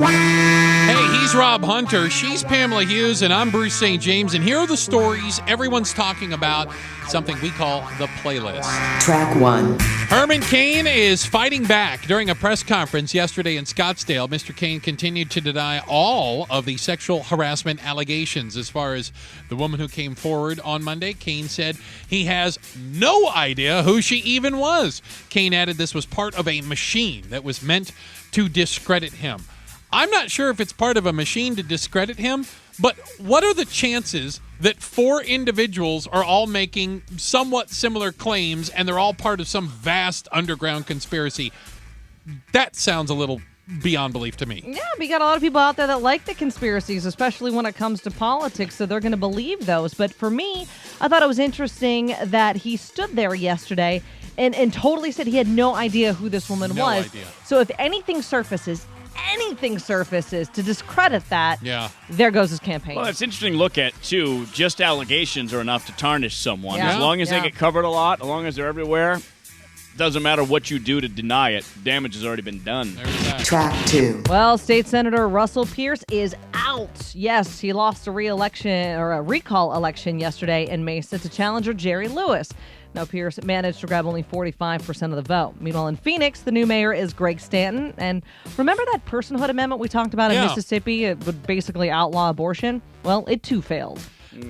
Hey, he's Rob Hunter, she's Pamela Hughes, and I'm Bruce St. James, and here are the stories everyone's talking about, something we call the playlist. Track 1. Herman Cain is fighting back. During a press conference yesterday in Scottsdale, Mr. Cain continued to deny all of the sexual harassment allegations. As far as the woman who came forward on Monday, Cain said he has no idea who she even was. Cain added this was part of a machine that was meant to discredit him. I'm not sure if it's part of a machine to discredit him, but what are the chances that 4 individuals are all making somewhat similar claims and they're all part of some vast underground conspiracy? That sounds a little beyond belief to me. Yeah, we got a lot of people out there that like the conspiracies, especially when it comes to politics, so they're going to believe those. But for me, I thought it was interesting that he stood there yesterday and totally said he had no idea who this woman was. No idea. So if anything surfaces to discredit that, there goes his campaign. Well, it's interesting to look at, too. Just allegations are enough to tarnish someone. Yeah. As long as they get covered a lot, as long as they're everywhere, doesn't matter what you do to deny it. Damage has already been done. Track 2. Well, State Senator Russell Pierce is out. Yes, he lost a recall election yesterday in Mesa to challenger Jerry Lewis. Now, Pierce managed to grab only 45% of the vote. Meanwhile, in Phoenix, the new mayor is Greg Stanton. And remember that personhood amendment we talked about in Mississippi? It would basically outlaw abortion? Well, it too failed.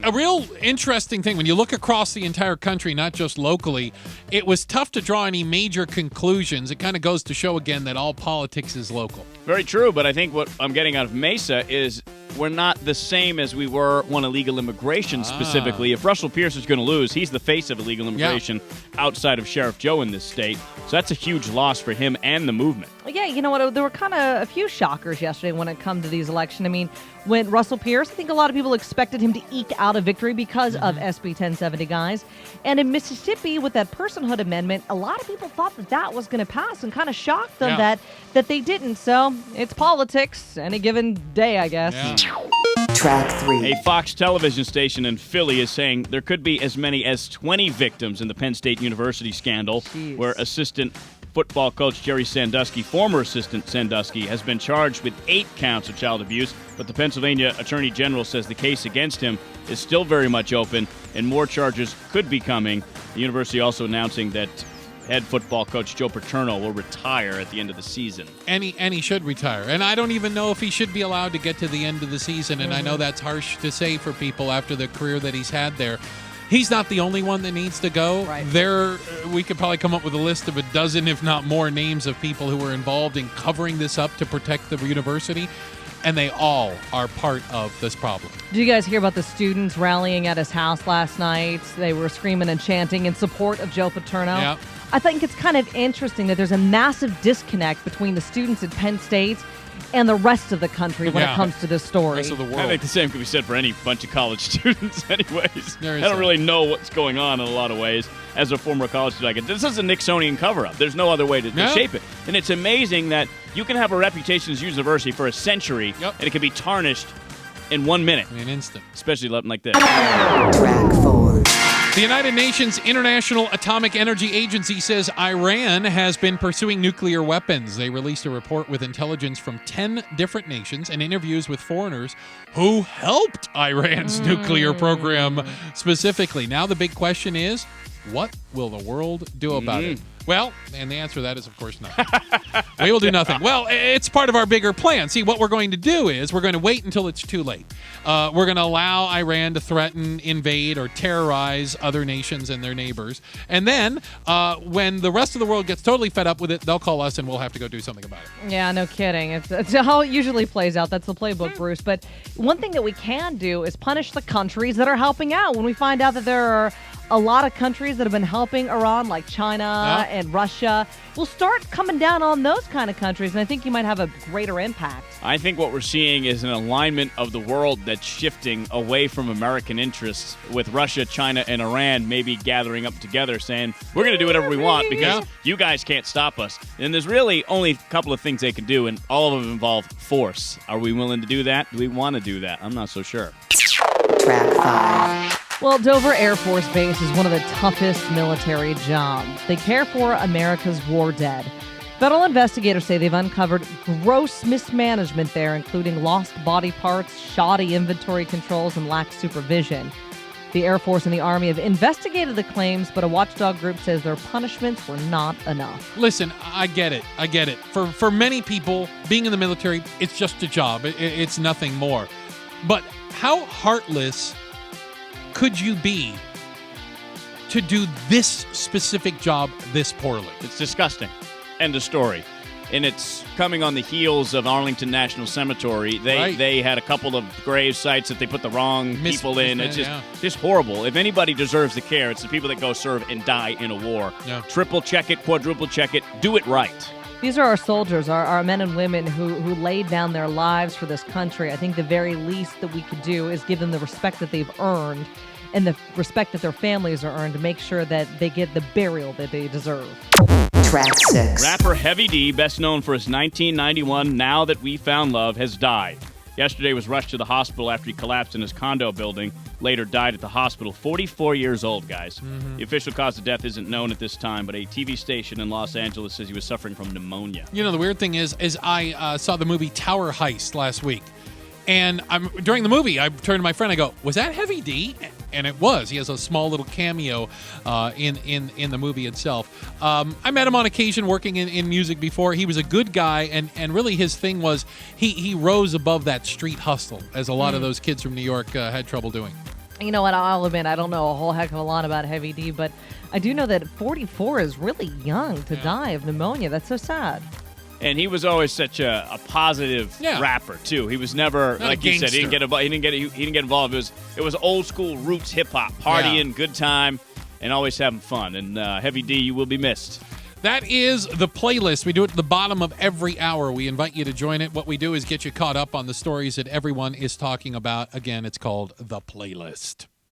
A real interesting thing, when you look across the entire country, not just locally, it was tough to draw any major conclusions. It kind of goes to show again that all politics is local. Very true, but I think what I'm getting out of Mesa is we're not the same as we were on illegal immigration specifically. If Russell Pierce is going to lose, he's the face of illegal immigration outside of Sheriff Joe in this state. So that's a huge loss for him and the movement. Yeah, you know what? There were kind of a few shockers yesterday when it come to these elections. I mean, when Russell Pierce, I think a lot of people expected him to eke out a victory because of SB 1070 guys. And in Mississippi, with that personhood amendment, a lot of people thought that was going to pass and kind of shocked them that they didn't. So it's politics any given day, I guess. Track 3. A Fox television station in Philly is saying there could be as many as 20 victims in the Penn State University scandal, where assistant football coach Jerry Sandusky, former assistant Sandusky, has been charged with 8 counts of child abuse, but the Pennsylvania Attorney General says the case against him is still very much open and more charges could be coming. The university also announcing that head football coach Joe Paterno will retire at the end of the season. And he should retire. And I don't even know if he should be allowed to get to the end of the season, and I know that's harsh to say for people after the career that he's had there. He's not the only one that needs to go. Right. We could probably come up with a list of a dozen, if not more, names of people who were involved in covering this up to protect the university, and they all are part of this problem. Did you guys hear about the students rallying at his house last night? They were screaming and chanting in support of Joe Paterno. Yeah. I think it's kind of interesting that there's a massive disconnect between the students at Penn State and the rest of the country when it comes to this story. Rest of the world. I think the same could be said for any bunch of college students anyways. I don't a- really know what's going on in a lot of ways as a former college student. This is a Nixonian cover-up. There's no other way to shape it. And it's amazing that you can have a reputation as a university for a century, and it can be tarnished in 1 minute. In an instant. Especially something like this. Track 4. The United Nations International Atomic Energy Agency says Iran has been pursuing nuclear weapons. They released a report with intelligence from 10 different nations and interviews with foreigners who helped Iran's nuclear program specifically. Now the big question is, what will the world do about it? Well, and the answer to that is, of course, nothing. We will do nothing. Well, it's part of our bigger plan. See, what we're going to do is we're going to wait until it's too late. We're going to allow Iran to threaten, invade, or terrorize other nations and their neighbors. And then when the rest of the world gets totally fed up with it, they'll call us and we'll have to go do something about it. Yeah, no kidding. It's how it usually plays out. That's the playbook, Bruce. But one thing that we can do is punish the countries that are helping out. When we find out that there are a lot of countries that have been helping Iran, like China and Russia, we'll start coming down on those kind of countries, and I think you might have a greater impact. I think what we're seeing is an alignment of the world that's shifting away from American interests, with Russia, China, and Iran maybe gathering up together saying, we're going to do whatever we want because you guys can't stop us. And there's really only a couple of things they can do, and all of them involve force. Are we willing to do that? Do we want to do that? I'm not so sure. Track 5. Well, Dover Air Force Base is one of the toughest military jobs. They care for America's war dead. Federal investigators say they've uncovered gross mismanagement there, including lost body parts, shoddy inventory controls, and lax supervision. The Air Force and the Army have investigated the claims, but a watchdog group says their punishments were not enough. Listen, I get it. For many people, being in the military, it's just a job. It's nothing more. But how heartless could you be to do this specific job this poorly? It's disgusting. End of story. And it's coming on the heels of Arlington National Cemetery. They had a couple of grave sites that they put the wrong people in. It's just horrible. If anybody deserves the care, it's the people that go serve and die in a war. Yeah. Triple check it, quadruple check it, do it right. These are our soldiers, our men and women who laid down their lives for this country. I think the very least that we could do is give them the respect that they've earned and the respect that their families are earned to make sure that they get the burial that they deserve. Track 6. Rapper Heavy D, best known for his 1991 Now That We Found Love, has died. Yesterday was rushed to the hospital after he collapsed in his condo building, later died at the hospital. 44 years old, guys. The official cause of death isn't known at this time, but a TV station in Los Angeles says he was suffering from pneumonia. You know, the weird thing is I saw the movie Tower Heist last week. And during the movie, I turned to my friend. I go, "Was that Heavy D?" And it was. He has a small little cameo in the movie itself. I met him on occasion working in music before. He was a good guy, and really his thing was he rose above that street hustle, as a lot of those kids from New York had trouble doing. You know what? I'll admit I don't know a whole heck of a lot about Heavy D, but I do know that 44 is really young to die of pneumonia. That's so sad. And he was always such a positive rapper too. He was never, like you said, he didn't get involved. It was old school roots hip hop, partying, good time, and always having fun. And Heavy D, you will be missed. That is the playlist. We do it at the bottom of every hour. We invite you to join it. What we do is get you caught up on the stories that everyone is talking about. Again, it's called The Playlist.